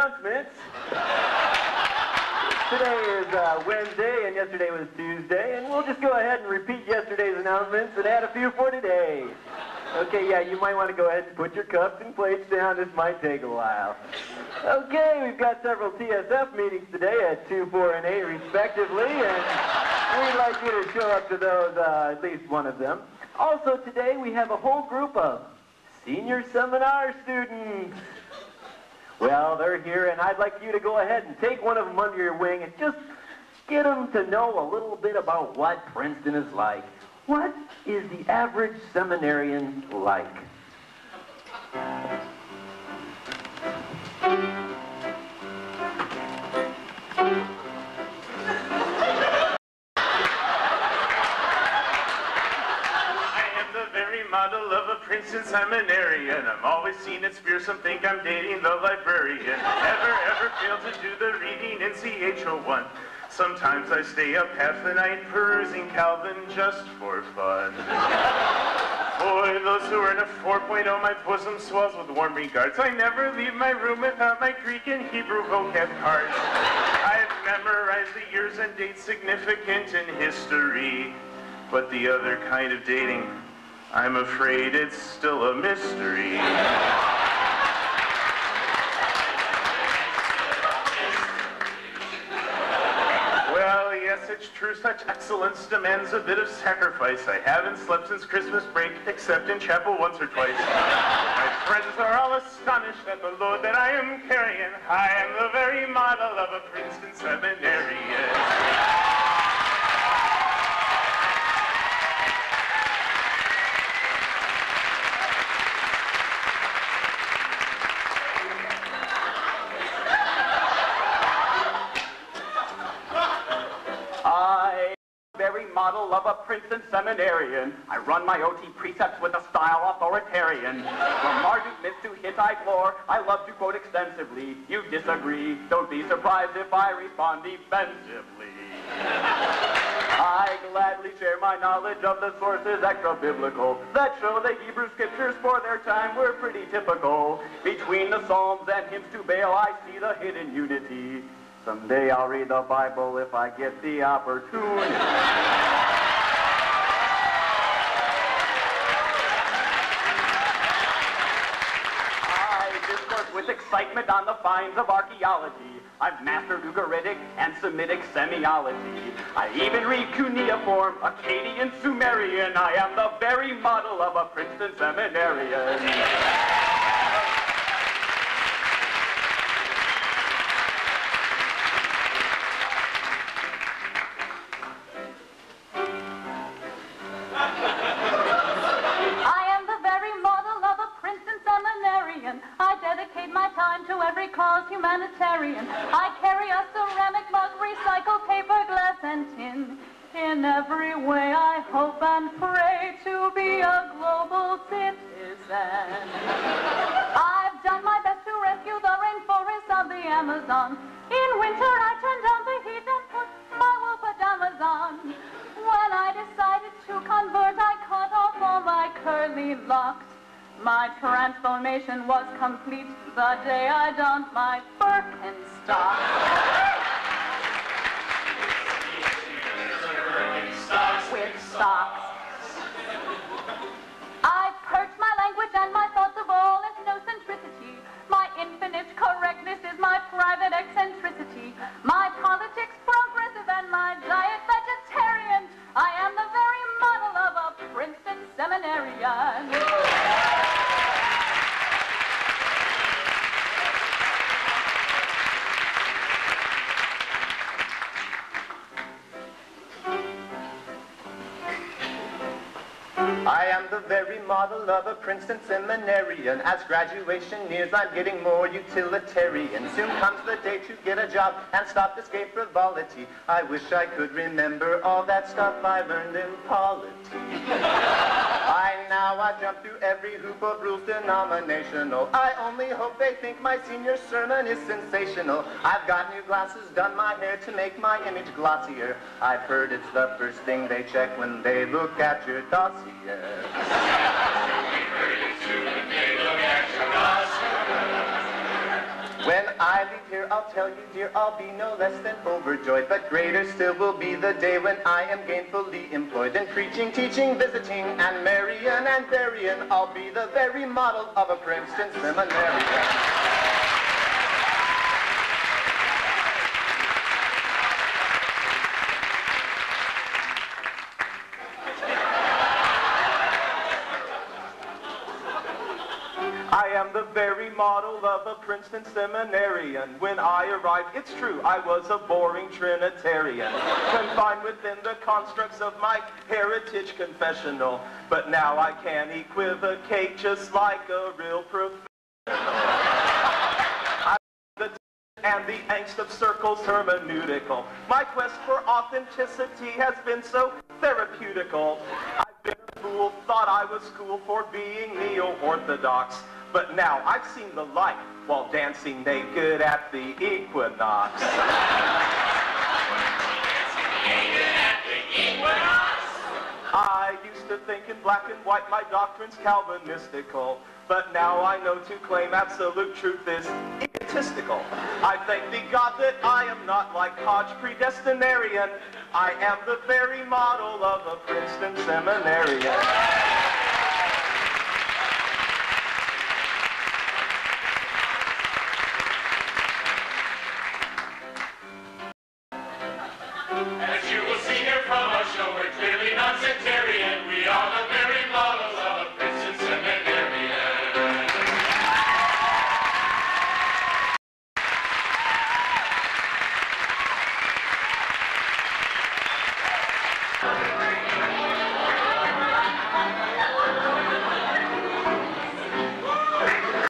announcements. Today is Wednesday, and yesterday was Tuesday, and we'll just go ahead and repeat yesterday's announcements and add a few for today. Okay, yeah, you might want to go ahead and put your cups and plates down. This might take a while. Okay, we've got several TSF meetings today at 2, 4, and 8, respectively, and we'd like you to show up to those, at least one of them. Also today, we have a whole group of senior seminar students. Well, they're here, and I'd like you to go ahead and take one of them under your wing and just get them to know a little bit about what Princeton is like. What is the average seminarian like? Model of a Princeton Seminarian. I'm always seen at Spear, some think I'm dating the librarian. Ever fail to do the reading in CH01. Sometimes I stay up half the night perusing Calvin just for fun. For those who earn a 4.0, my bosom swells with warm regards. I never leave my room without my Greek and Hebrew vocab cards. I've memorized the years and dates significant in history. But the other kind of dating, I'm afraid it's still a mystery. Well, yes, it's true, such excellence demands a bit of sacrifice. I haven't slept since Christmas break, except in chapel once or twice. My friends are all astonished at the load that I am carrying. I am the very model of a Princeton seminarian. Model of a Princeton seminarian. I run my OT precepts with a style authoritarian. From Marduk myth to Hittite lore, I love to quote extensively. You disagree, don't be surprised if I respond defensively. I gladly share my knowledge of the sources extra-biblical that show the Hebrew scriptures for their time were pretty typical. Between the Psalms and hymns to Baal, I see the hidden unity. Someday I'll read the Bible if I get the opportunity. I discourse with excitement on the finds of archaeology. I've mastered Ugaritic and Semitic semiology. I even read cuneiform, Akkadian, Sumerian. I am the very model of a Princeton seminarian. Humanitarian. I carry a ceramic mug, recycled paper, glass, and tin. In every way I hope and pray to be a global citizen. I've done my best to rescue the rainforests of the Amazon. In winter I turned down the heat and put my wool pajamas on. When I decided to convert, I cut off all my curly locks. My transformation was complete the day I donned my Birkenstocks. With socks. I purged my language and my thoughts of all ethnocentricity. My infinite correctness is my private eccentricity. My politics progressive and my diet vegetarian. I am the very model of a Princeton seminarian. I am the very model of a Princeton seminarian. As graduation nears, I'm getting more utilitarian. Soon comes the day to get a job and stop this gay frivolity. I wish I could remember all that stuff I learned in polity. I jump through every hoop of rules denominational. I only hope they think my senior sermon is sensational. I've got new glasses, done my hair to make my image glossier. I've heard it's the first thing they check when they look at your dossier. When I I leave here, I'll tell you, dear, I'll be no less than overjoyed. But greater still will be the day when I am gainfully employed in preaching, teaching, visiting, and marrying and burying. I'll be the very model of a Princeton Seminarian. I am the very model of a Princeton Seminarian. When I arrived, it's true, I was a boring Trinitarian, confined within the constructs of my heritage confessional. But now I can equivocate just like a real professional. And the angst of circles hermeneutical. My quest for authenticity has been so therapeutical. I've been a fool, thought I was cool for being neo-orthodox. But now I've seen the light while dancing naked at the equinox. I used to think in black and white my doctrine's Calvinistical. But now I know to claim absolute truth is egotistical. I thank thee God that I am not like Hodge predestinarian. I am the very model of a Princeton Seminarian.